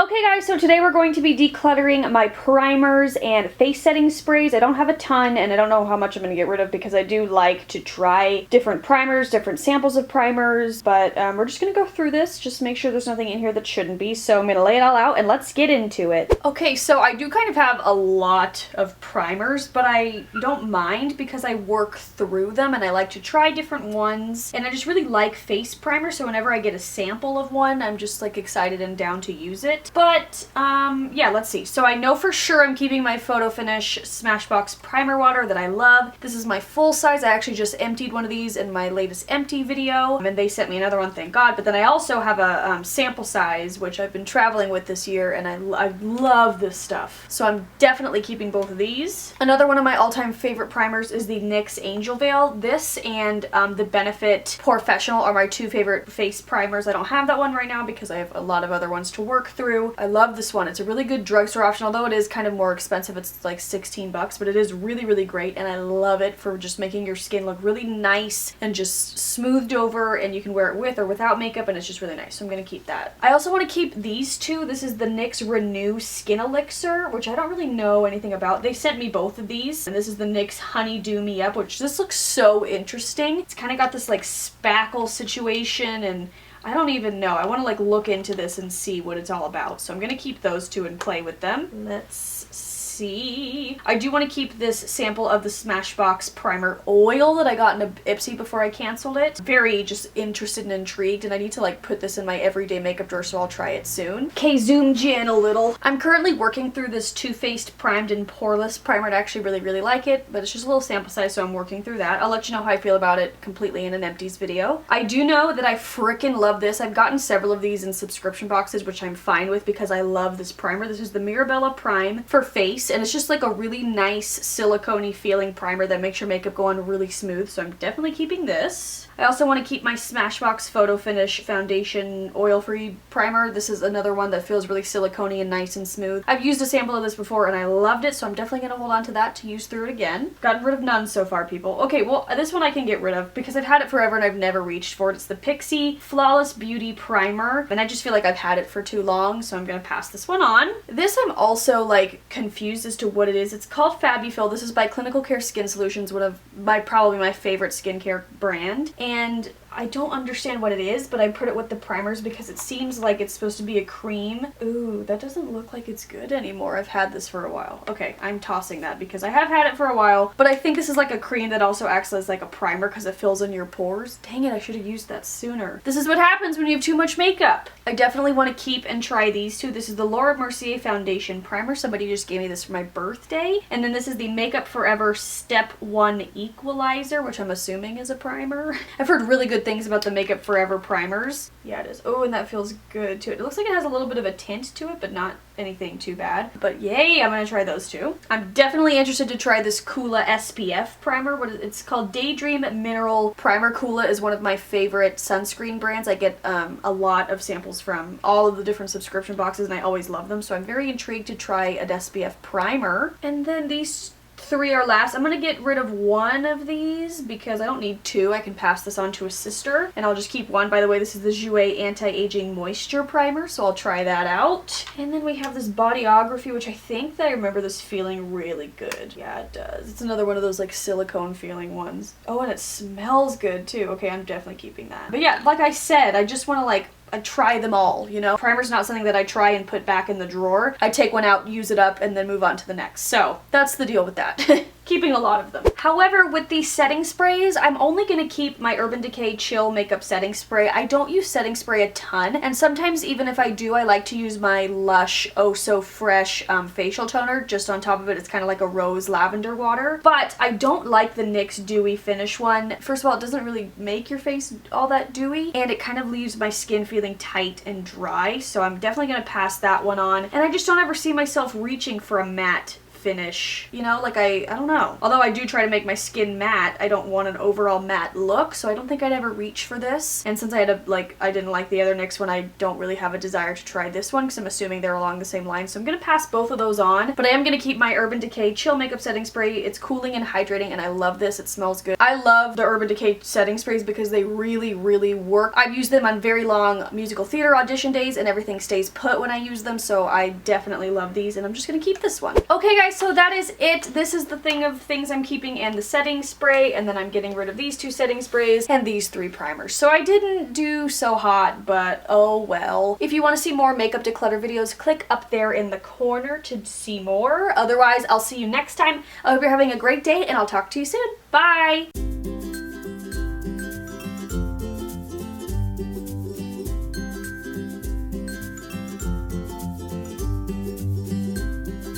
Okay guys, so today we're going to be decluttering my primers and face setting sprays. I don't have a ton and I don't know how much I'm going to get rid of because I do like to try different primers, different samples of primers, but we're just going to go through this, just make sure there's nothing in here that shouldn't be. So I'm going to lay it all out and let's get into it. Okay, so I do kind of have a lot of primers, but I don't mind because I work through them and I like to try different ones. And I just really like face primer, so whenever I get a sample of one, I'm just like excited and down to use it. But, yeah, let's see. So I know for sure I'm keeping my Photo Finish Smashbox Primer Water that I love. This is my full size. I actually just emptied one of these in my latest empty video, and they sent me another one, thank God. But then I also have a sample size, which I've been traveling with this year, and I love this stuff. So I'm definitely keeping both of these. Another one of my all-time favorite primers is the NYX Angel Veil. This and the Benefit Professional are my two favorite face primers. I don't have that one right now because I have a lot of other ones to work through. I love this one. It's a really good drugstore option, although it is kind of more expensive. It's like 16 bucks, but it is really, really great, and I love it for just making your skin look really nice and just smoothed over, and you can wear it with or without makeup, and it's just really nice, so I'm going to keep that. I also want to keep these two. This is the NYX Renew Skin Elixir, which I don't really know anything about. They sent me both of these, and this is the NYX Honeydew Me Up, which this looks so interesting. It's kind of got this like spackle situation, and I don't even know. I want to like look into this and see what it's all about. So I'm going to keep those two and play with them. Let's see. I do want to keep this sample of the Smashbox Primer Oil that I got in a Ipsy before I canceled it. Very just interested and intrigued, and I need to like put this in my everyday makeup drawer, so I'll try it soon. Okay, zoom in a little. I'm currently working through this Too Faced Primed and Poreless Primer. I actually really, really like it, but it's just a little sample size, so I'm working through that. I'll let you know how I feel about it completely in an empties video. I do know that I freaking love this. I've gotten several of these in subscription boxes, which I'm fine with because I love this primer. This is the Mirabella Prime for face, and it's just like a really nice silicone-y feeling primer that makes your makeup go on really smooth, so I'm definitely keeping this. I also want to keep my Smashbox Photo Finish Foundation Oil-Free Primer. This is another one that feels really silicone-y and nice and smooth. I've used a sample of this before and I loved it, so I'm definitely going to hold on to that to use through it again. Gotten rid of none so far, people. Okay, well, this one I can get rid of because I've had it forever and I've never reached for it. It's the Pixi Flawless Beauty Primer, and I just feel like I've had it for too long, so I'm going to pass this one on. This I'm also like confused as to what it is. It's called Fabufill. This is by Clinical Care Skin Solutions, one of probably my favorite skincare brand. And I don't understand what it is, but I put it with the primers because it seems like it's supposed to be a cream. Ooh, that doesn't look like it's good anymore. I've had this for a while. Okay, I'm tossing that because I have had it for a while, but I think this is like a cream that also acts as like a primer because it fills in your pores. Dang it, I should have used that sooner. This is what happens when you have too much makeup. I definitely want to keep and try these two. This is the Laura Mercier Foundation Primer. Somebody just gave me this for my birthday. And then this is the Makeup Forever Step 1 Equalizer, which I'm assuming is a primer. I've heard really good things about the Makeup Forever primers. Yeah, it is. Oh, and that feels good too. It looks like it has a little bit of a tint to it, but not anything too bad. But yay, I'm gonna try those two. I'm definitely interested to try this Coola SPF primer. It's called Daydream Mineral Primer. Coola is one of my favorite sunscreen brands. I get a lot of samples from all of the different subscription boxes and I always love them, so I'm very intrigued to try an SPF primer. And then these three are last. I'm going to get rid of one of these because I don't need two. I can pass this on to a sister and I'll just keep one. By the way, this is the Jouer Anti-Aging Moisture Primer, so I'll try that out. And then we have this Bodyography, which I think that I remember this feeling really good. Yeah, it does. It's another one of those like silicone feeling ones. Oh, and it smells good too. Okay, I'm definitely keeping that. But yeah, like I said, I just want to like I try them all, you know? Primer's not something that I try and put back in the drawer. I take one out, use it up, and then move on to the next. So that's the deal with that. Keeping a lot of them. However, with these setting sprays, I'm only going to keep my Urban Decay Chill Makeup Setting Spray. I don't use setting spray a ton, and sometimes even if I do, I like to use my Lush Oh So Fresh facial toner. Just on top of it, it's kind of like a rose lavender water. But I don't like the NYX Dewy Finish one. First of all, it doesn't really make your face all that dewy, and it kind of leaves my skin feeling tight and dry, so I'm definitely going to pass that one on. And I just don't ever see myself reaching for a matte finish, you know, like I don't know. Although I do try to make my skin matte, I don't want an overall matte look, so I don't think I'd ever reach for this. And since I didn't like the other NYX one, I don't really have a desire to try this one because I'm assuming they're along the same line, so I'm gonna pass both of those on. But I am gonna keep my Urban Decay Chill Makeup Setting Spray. It's cooling and hydrating, and I love this. It smells good. I love the Urban Decay setting sprays because they really, really work. I've used them on very long musical theater audition days, and everything stays put when I use them, so I definitely love these, and I'm just gonna keep this one. Okay guys, so that is it. This is the thing of things I'm keeping and the setting spray, and then I'm getting rid of these 2 setting sprays and these 3 primers. So I didn't do so hot, but oh well. If you want to see more makeup declutter videos, click up there in the corner to see more. Otherwise, I'll see you next time. I hope you're having a great day, and I'll talk to you soon. Bye!